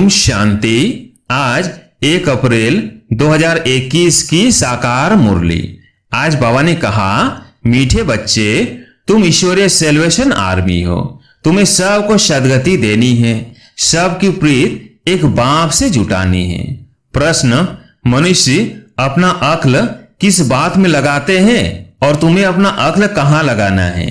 ओम शांति। आज 1 अप्रैल 2021 की साकार मुरली। आज बाबा ने कहा, मीठे बच्चे, तुम ईश्वरीय सेल्वेशन आर्मी हो। तुम्हें सबको सदगति देनी है, सबकी प्रीत एक बाप से जुटानी है। प्रश्न, मनुष्य अपना अक्ल किस बात में लगाते हैं और तुम्हें अपना अक्ल कहाँ लगाना है?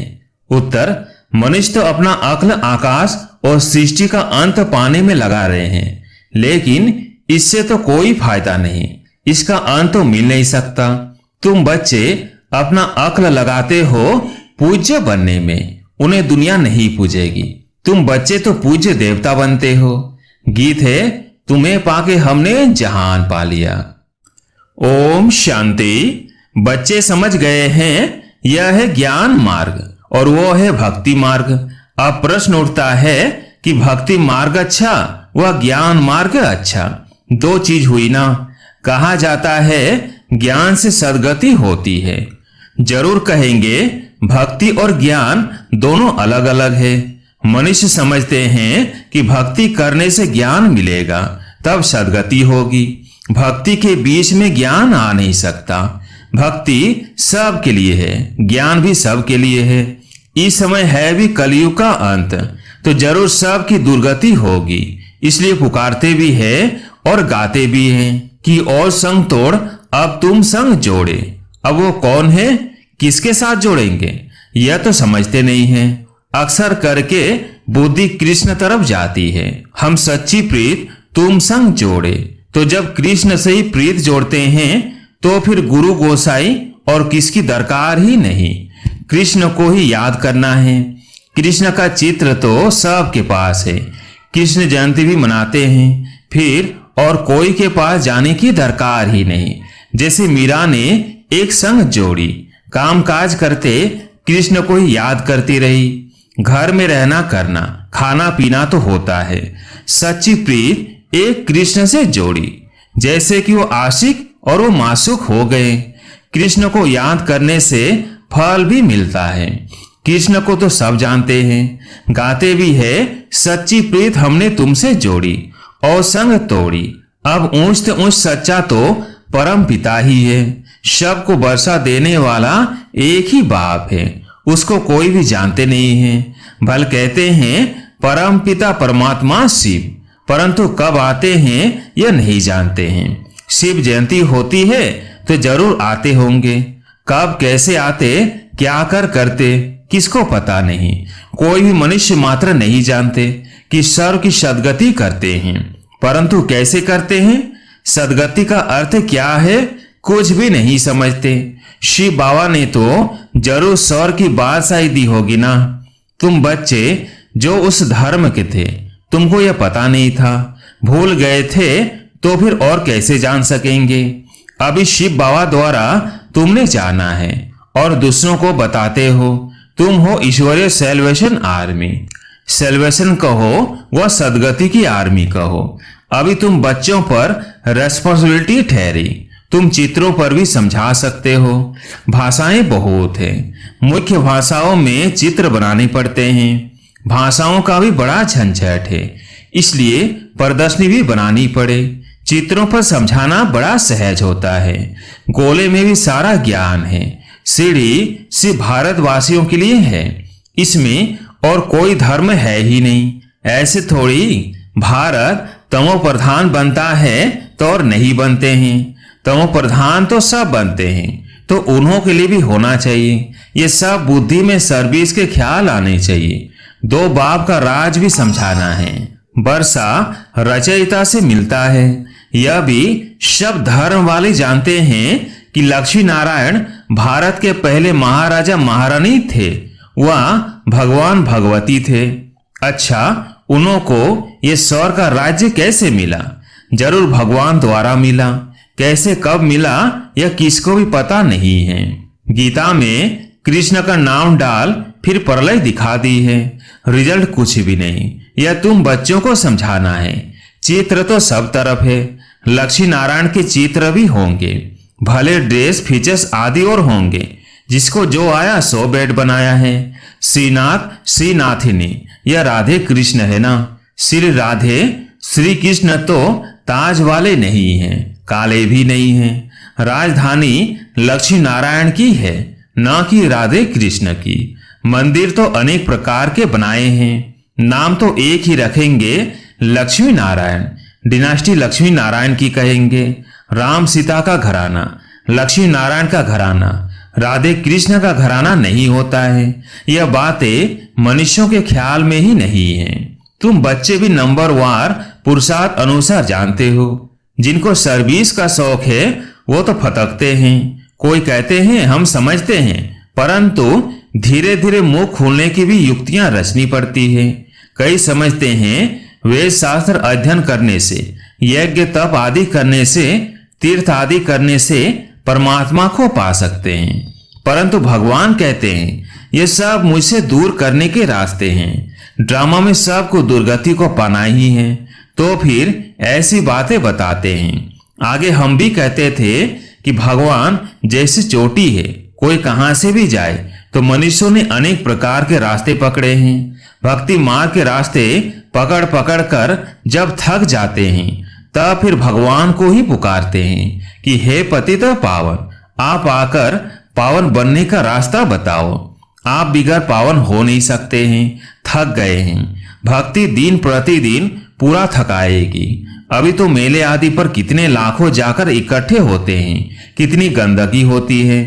उत्तर, मनुष्य तो अपना अक्ल आकाश और सृष्टि का अंत पाने में लगा रहे हैं, लेकिन इससे तो कोई फायदा नहीं, इसका अंत तो मिल नहीं सकता। तुम बच्चे अपना अक्ल लगाते हो पूज्य बनने में, उन्हें दुनिया नहीं पूजेगी। तुम बच्चे तो पूज्य देवता बनते हो। गीत है, तुम्हें पाके हमने जहान पा लिया। ओम शांति। बच्चे समझ गए हैं यह है ज्ञान मार्ग और वो है भक्ति मार्ग। अब प्रश्न उठता है कि भक्ति मार्ग अच्छा व ज्ञान मार्ग अच्छा? दो चीज हुई ना। कहा जाता है ज्ञान से सद्गति होती है। जरूर कहेंगे भक्ति और ज्ञान दोनों अलग अलग है। मनुष्य समझते हैं कि भक्ति करने से ज्ञान मिलेगा, तब सद्गति होगी। भक्ति के बीच में ज्ञान आ नहीं सकता। भक्ति सबके लिए है, ज्ञान भी सबके लिए है। इस समय है भी कलयुग का अंत, तो जरूर सबकी दुर्गति होगी। इसलिए पुकारते भी है और गाते भी हैं कि और संग तोड़ अब तुम संग जोड़े। अब वो कौन है, किसके साथ जोड़ेंगे, यह तो समझते नहीं है। अक्सर करके बुद्धि कृष्ण तरफ जाती है। हम सच्ची प्रीत तुम संग जोड़े। तो जब कृष्ण से ही प्रीत जोड़ते हैं तो फिर गुरु गोसाई और किसकी दरकार ही नहीं। कृष्ण को ही याद करना है। कृष्ण का चित्र तो सबके पास है। कृष्ण जयंती भी मनाते हैं, फिर और कोई के पास जाने की दरकार ही नहीं। जैसे मीरा ने एक संग जोड़ी, काम काज करते कृष्ण को ही याद करती रही। घर में रहना करना, खाना पीना तो होता है। सच्ची प्रीत एक कृष्ण से जोड़ी, जैसे कि वो आशिक और वो मासूक हो गए। कृष्ण को याद करने से फल भी मिलता है। कृष्ण को तो सब जानते हैं, गाते भी है, सच्ची प्रीत हमने तुमसे जोड़ी और संग तोड़ी। अब ऊंच से ऊंच सच्चा तो परम पिता ही है। सबको वर्षा देने वाला एक ही बाप है, उसको कोई भी जानते नहीं है। भल कहते हैं परम पिता परमात्मा शिव, परंतु कब आते हैं यह नहीं जानते हैं। शिव जयंती होती है तो जरूर आते होंगे। कब कैसे आते, क्या कर करते, किसको पता नहीं। कोई भी मनुष्य मात्र नहीं जानते कि सर्व की सद्गति करते हैं, परंतु कैसे करते हैं, सद्गति का अर्थ क्या है, कुछ भी नहीं समझते। शिव बाबा ने तो जरूर स्वर्ग की बादशाही दी होगी ना। तुम बच्चे जो उस धर्म के थे, तुमको यह पता नहीं था, भूल गए थे, तो फिर और कैसे जान सकेंगे। अभी शिव बाबा द्वारा तुमने जाना है और दूसरों को बताते हो। तुम हो ईश्वरीय सेल्वेशन आर्मी। सेल्वेशन कहो व सद्गति की आर्मी कहो। अभी तुम बच्चों पर रेस्पॉन्सिबिलिटी ठहरी। तुम चित्रों पर भी समझा सकते हो। भाषाएं बहुत हैं, मुख्य भाषाओं में चित्र बनाने पड़ते हैं। भाषाओं का भी बड़ा झंझट है, इसलिए प्रदर्शनी भी बनानी पड़े। चित्रों पर समझाना बड़ा सहज होता है। गोले में भी सारा ज्ञान है। सीढ़ी सिर्फ भारतवासियों के लिए है, इसमें और कोई धर्म है ही नहीं। ऐसे थोड़ी भारत तमो प्रधान बनता है तो और नहीं बनते हैं। तमो प्रधान तो सब बनते हैं, तो उन्हों के लिए भी होना चाहिए। ये सब बुद्धि में सर्विस के ख्याल आने चाहिए। दो बाप का राज भी समझाना है। वर्षा रचयिता से मिलता है। यह भी सब धर्म वाले जानते हैं कि लक्ष्मी नारायण भारत के पहले महाराजा महारानी थे, वह भगवान भगवती थे। अच्छा, उन्हों को ये स्वर्ग का राज्य कैसे मिला? जरूर भगवान द्वारा मिला। कैसे कब मिला यह किसको भी पता नहीं है। गीता में कृष्ण का नाम डाल फिर प्रलय दिखा दी है, रिजल्ट कुछ भी नहीं। यह तुम बच्चों को समझाना है। चित्र तो सब तरफ है। लक्ष्मी नारायण के चित्र भी होंगे, भले ड्रेस फीचर्स आदि और होंगे। जिसको जो आया सो बेड बनाया है। श्रीनाथ श्रीनाथिनी, यह राधे कृष्ण है ना। श्री राधे श्री कृष्ण तो ताज वाले नहीं हैं, काले भी नहीं हैं। राजधानी लक्ष्मी नारायण की है, न कि राधे कृष्ण की। मंदिर तो अनेक प्रकार के बनाए हैं, नाम तो एक ही रखेंगे, लक्ष्मी नारायण। डिनास्टी लक्ष्मी नारायण की कहेंगे। राम सीता का घराना, लक्ष्मी नारायण का घराना, राधे कृष्ण का घराना नहीं होता है। यह बातें मनुष्यों के ख्याल में ही नहीं है। तुम बच्चे भी नंबरवार पुरुषार्थ अनुसार जानते हो। जिनको सर्विस का शौक है वो तो फटकते हैं। कोई कहते हैं हम समझते हैं, परंतु धीरे धीरे मुंह खोलने की भी युक्तियां रचनी पड़ती है। कई समझते हैं वेद शास्त्र अध्ययन करने से, यज्ञ तप आदि करने से, तीर्थ आदि करने से परमात्मा को पा सकते हैं, परंतु भगवान कहते हैं ये सब मुझसे दूर करने के रास्ते हैं। ड्रामा में सबको दुर्गति को पाना ही है, तो फिर ऐसी बातें बताते हैं। आगे हम भी कहते थे कि भगवान जैसी चोटी है, कोई कहां से भी जाए, तो मनुष्यों ने अनेक प्रकार के रास्ते पकड़े हैं। भक्ति मार्ग के रास्ते पकड़ पकड़ कर जब थक जाते हैं तब फिर भगवान को ही पुकारते हैं कि हे पतित पावन, आप आकर पावन बनने का रास्ता बताओ। आप बिगड़ पावन हो नहीं सकते हैं, थक गए हैं। भक्ति दिन प्रतिदिन पूरा थकाएगी। अभी तो मेले आदि पर कितने लाखों जाकर इकट्ठे होते हैं, कितनी गंदगी होती है।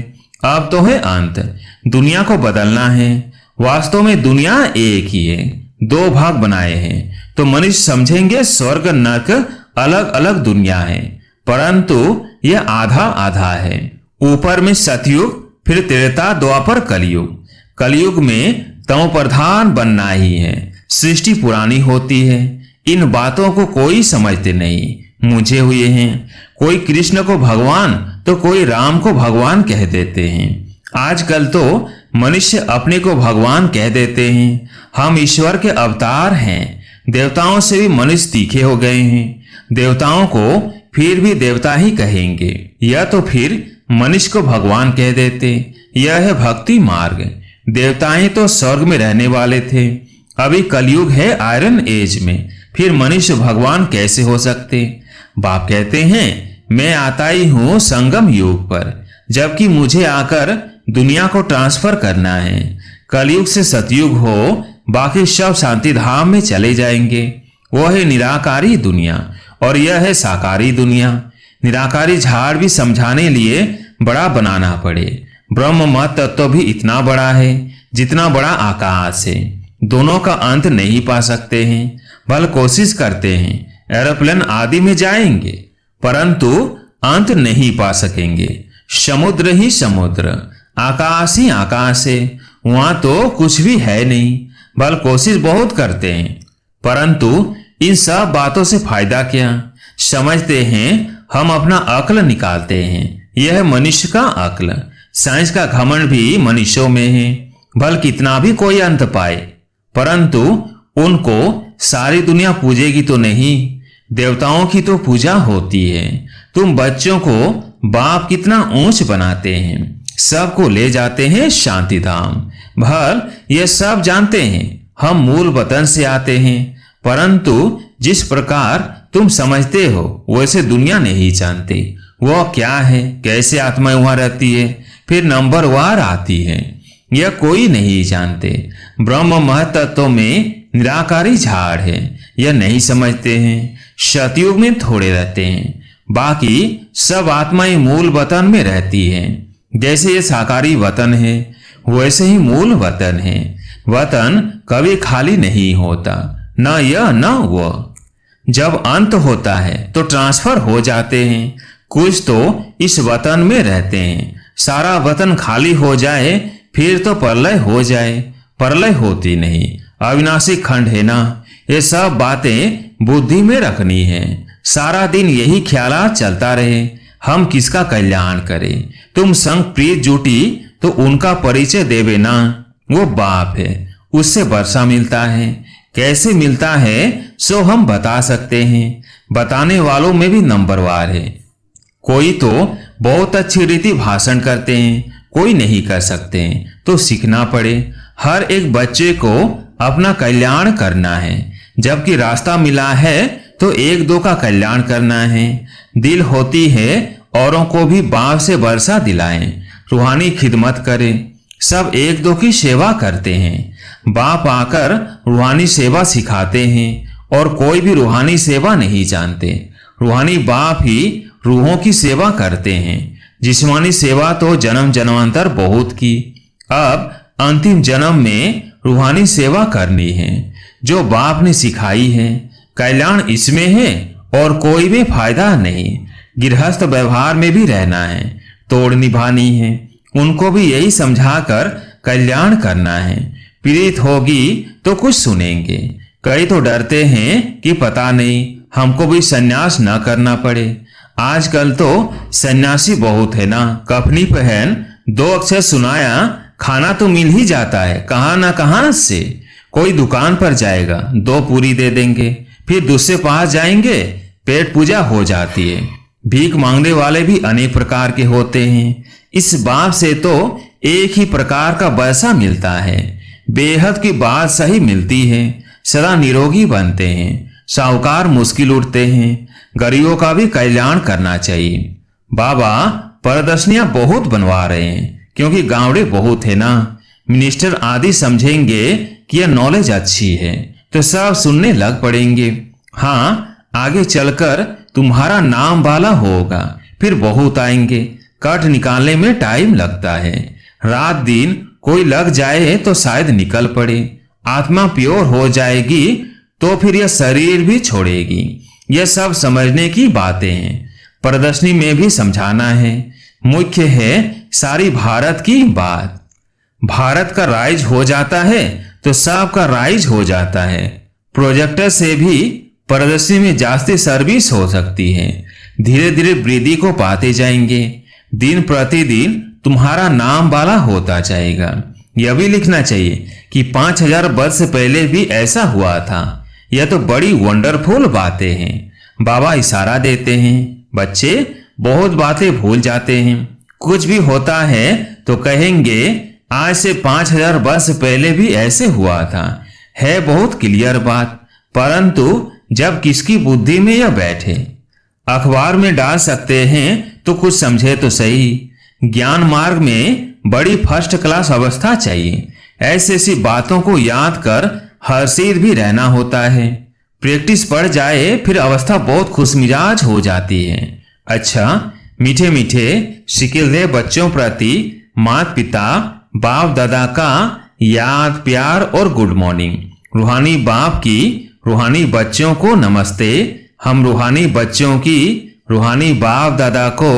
अब तो है अंत, दुनिया को बदलना है। वास्तव में दुनिया एक ही है, दो भाग बनाए हैं, तो मनुष्य समझेंगे स्वर्ग नरक अलग अलग दुनिया है, परंतु यह आधा आधा है। ऊपर में सतयुग, फिर त्रेता, द्वापर, कलयुग। कलयुग में तमो प्रधान बनना ही है। सृष्टि पुरानी होती है, इन बातों को कोई समझते नहीं। मुझे हुए हैं, कोई कृष्ण को भगवान तो कोई राम को भगवान कह देते हैं। आजकल तो मनुष्य अपने को भगवान कह देते हैं। हम ईश्वर के अवतार हैं। देवताओं से भी मनुष्य तीखे हो गए हैं। देवताओं को फिर भी देवता ही कहेंगे, या तो फिर मनुष्य को भगवान कह देते। यह है भक्ति मार्ग। देवताएं तो स्वर्ग में रहने वाले थे, अभी कलयुग है आयरन एज में, फिर मनुष्य भगवान कैसे हो सकते। बाप कहते हैं मैं आता ही हूं संगम युग पर, जबकि मुझे आकर दुनिया को ट्रांसफर करना है। कलयुग से सतयुग हो, बाकी सब शांति धाम में चले जाएंगे। वह है निराकारी दुनिया और यह है साकारी दुनिया। निराकारी झाड़ भी समझाने लिए बड़ा बनाना पड़े। ब्रह्म मत तत्व भी इतना बड़ा है जितना बड़ा आकाश है। दोनों का अंत नहीं पा सकते हैं, भले कोशिश करते हैं, एरोप्लेन आदि में जाएंगे, परंतु अंत नहीं पा सकेंगे। समुद्र ही समुद्र, आकाश ही आकाश है, वहां तो कुछ भी है नहीं। भले कोशिश बहुत करते हैं, परंतु इन सब बातों से फायदा क्या। समझते हैं हम अपना अक्ल निकालते हैं, यह मनुष्य का अक्ल। साइंस का घमंड भी मनुष्यों में है। भले कितना भी कोई अंत पाए, परंतु उनको सारी दुनिया पूजेगी तो नहीं, देवताओं की तो पूजा होती है। तुम बच्चों को बाप कितना ऊंच बनाते हैं, सबको ले जाते हैं शांति धाम। भल ये सब जानते हैं हम मूल वतन से आते हैं, परंतु जिस प्रकार तुम समझते हो वैसे दुनिया नहीं जानते। वह क्या है, कैसे आत्मा वहां रहती है, फिर नंबर वार आती है, यह कोई नहीं जानते। ब्रह्म महतत्व में निराकारी झाड़ है, यह नहीं समझते हैं। सतयुग में थोड़े रहते हैं, बाकी सब आत्माएं मूल वतन में रहती हैं। जैसे ये साकारी वतन है वैसे ही मूल वतन है। वतन कभी खाली नहीं होता, न यह न वह। जब अंत होता है तो ट्रांसफर हो जाते हैं। कुछ तो इस वतन में रहते हैं। सारा वतन खाली हो जाए फिर तो प्रलय हो जाए, प्रलय होती नहीं, अविनाशी खंड है ना। ये सब बातें बुद्धि में रखनी है। सारा दिन यही ख्यालात चलता रहे हम किसका कल्याण करें। तुम संग प्रीत जुटी तो उनका परिचय देवे ना, वो बाप है, उससे वर्षा मिलता है। कैसे मिलता है सो हम बता सकते हैं, बताने वालों में भी नंबरवार है। कोई तो बहुत अच्छी रीति भाषण करते हैं, कोई नहीं कर सकते हैं, तो सीखना पड़े। हर एक बच्चे को अपना कल्याण करना है। जबकि रास्ता मिला है तो एक दो का कल्याण करना है। दिल होती है औरों को भी बाप से वर्षा दिलाएं, रूहानी खिदमत करें। सब एक दो की सेवा करते हैं। बाप आकर रूहानी सेवा सिखाते हैं और कोई भी रूहानी सेवा नहीं जानते। रूहानी बाप ही रूहों की सेवा करते हैं। जिस्मानी सेवा तो जन्म जन्मांतर बहुत की, अब अंतिम जन्म में रूहानी सेवा करनी है जो बाप ने सिखाई है। कल्याण इसमें है और कोई में फायदा नहीं। गृहस्थ व्यवहार में भी रहना है, तोड़ निभानी है। उनको भी यही समझाकर कल्याण करना है। पीड़ित होगी तो कुछ सुनेंगे। कई तो डरते हैं कि पता नहीं हमको भी सन्यास न करना पड़े। आजकल तो सन्यासी बहुत है ना, कफनी पहन 2 अक्षर सुनाया, खाना तो मिल ही जाता है कहाँ ना कहाँ से। कोई दुकान पर जाएगा 2 पूरी दे देंगे, फिर दूसरे पास जाएंगे, पेट पूजा हो जाती है। भीख मांगने वाले भी अनेक प्रकार के होते हैं। इस बाप से तो एक ही प्रकार का वर्षा मिलता है। बेहद की बात सही मिलती है। सदा निरोगी बनते हैं। साहूकार मुश्किल उठते हैं। गरीबों का भी कल्याण करना चाहिए। बाबा प्रदर्शनियां बहुत बनवा रहे हैं क्योंकि गांवड़े बहुत है ना। मिनिस्टर आदि समझेंगे कि यह नॉलेज अच्छी है तो सब सुनने लग पड़ेंगे। हाँ, आगे चलकर तुम्हारा नाम वाला होगा, फिर बहुत आएंगे। कट निकालने में टाइम लगता है। रात दिन कोई लग जाए तो शायद निकल पड़े। आत्मा प्योर हो जाएगी तो फिर यह शरीर भी छोड़ेगी। यह सब समझने की बातें हैं। प्रदर्शनी में भी समझाना है। मुख्य है सारी भारत की बात। भारत का राइज हो जाता है तो सबका राइज हो जाता है। प्रोजेक्टर से भी प्रदर्शनी में जास्ती सर्विस हो सकती है। धीरे धीरे वृद्धि को पाते जाएंगे। दिन प्रतिदिन तुम्हारा नाम वाला होता जाएगा। यह भी लिखना चाहिए कि 5000 वर्ष पहले भी ऐसा हुआ था। यह तो बड़ी वंडरफुल बातें हैं। बाबा इशारा देते हैं, बच्चे बहुत बातें भूल जाते हैं। कुछ भी होता है तो कहेंगे आज से 5000 वर्ष पहले भी ऐसे हुआ था। है बहुत क्लियर बात, परंतु जब किसकी बुद्धि में यह बैठे। अखबार में डाल सकते हैं तो कुछ समझे तो सही। ज्ञान मार्ग में बड़ी फर्स्ट क्लास अवस्था चाहिए। ऐसी बातों को याद कर हर्षित भी रहना होता है। प्रैक्टिस पड़ जाए फिर अवस्था बहुत खुशमिजाज हो जाती है। अच्छा, मीठे मीठे शिकिलदे बच्चों प्रति माता पिता बाप दादा का याद प्यार और गुड मॉर्निंग। रूहानी बाप की रूहानी बच्चों को नमस्ते। हम रूहानी बच्चों की रूहानी बाप दादा को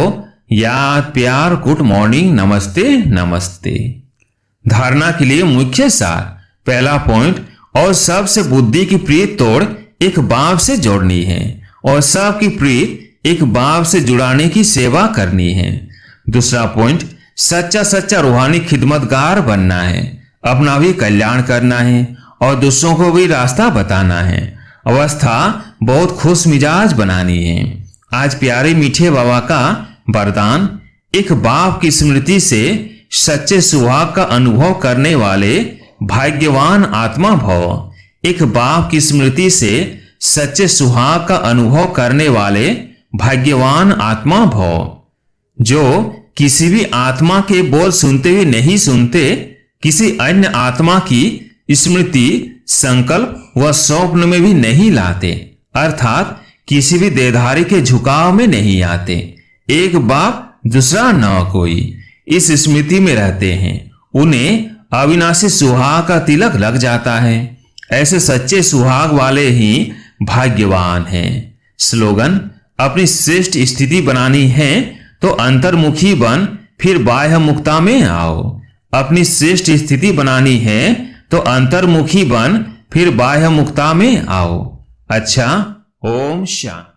याद प्यार गुड मॉर्निंग नमस्ते नमस्ते। धारणा के लिए मुख्य सार। पहला पॉइंट, और सबसे बुद्धि की प्रीत तोड़ एक बाप से जोड़नी है और सबकी प्रीत एक बाप से जुड़ाने की सेवा करनी है। दूसरा पॉइंट, सच्चा रूहानी खिदमतगार बनना है। अपना भी कल्याण करना है और दूसरों को भी रास्ता बताना है। अवस्था बहुत खुश मिजाज बनानी है। आज प्यारे मीठे बाबा का वरदान, एक बाप की स्मृति से सच्चे सुहाग का अनुभव करने वाले भाग्यवान आत्मा भव। एक बाप की स्मृति से सच्चे सुहाग का अनुभव करने वाले भाग्यवान आत्मा भव। जो किसी भी आत्मा के बोल सुनते हुए नहीं सुनते, किसी अन्य आत्मा की स्मृति संकल्प व स्वप्न में भी नहीं लाते, अर्थात किसी भी देहधारी के झुकाव में नहीं आते। एक बाप दूसरा न कोई इस स्मृति में रहते हैं। उन्हें अविनाशी सुहाग का तिलक लग जाता है। ऐसे सच्चे सुहाग वाले ही भाग्यवान हैं। स्लोगन, अपनी श्रेष्ठ स्थिति बनानी है तो अंतर्मुखी बन फिर बाह्य मुक्ता में आओ। अपनी श्रेष्ठ स्थिति बनानी है तो अंतर्मुखी बन फिर बाह्य मुक्ता में आओ। अच्छा, ओम शांति।